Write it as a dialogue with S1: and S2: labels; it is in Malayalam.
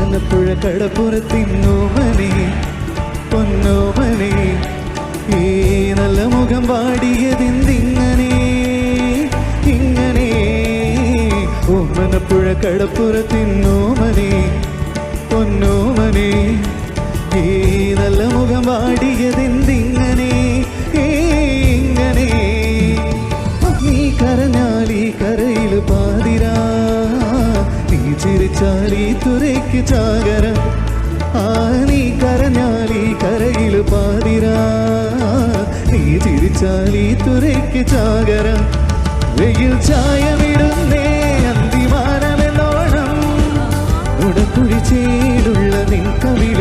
S1: ഓമനപ്പുഴ കടപ്പുറത്തിന്നോമനെ പൊന്നോമനെ ഈ നല്ല മുഖം പാടിയതെന്തിങ്ങനെ ഇങ്ങനെ ഓമനപ്പുഴ കടപ്പുറത്തിന്നോമനെ പൊന്നോമനെ ഈ നല്ല മുഖം പാടിയതെന്തിങ്ങനെ ഇങ്ങനെ നീ കരഞ്ഞാൽ ഈ കരയിൽ പാതിരാ നീ ചിരിച്ചാൽ ഈ തുരയ്ക്ക് ചാകര നീ കരഞ്ഞാൽ ഈ കരയിൽ പാതിരാ നീ ചിരിച്ചാൽ ഈ തുരയ്ക്ക് ചാകര വെയിൽ ചായമിടുന്നേ അന്തിമാനമെന്നോണം ഉടക്കുഴിച്ചേലുള്ള നിൻ കവി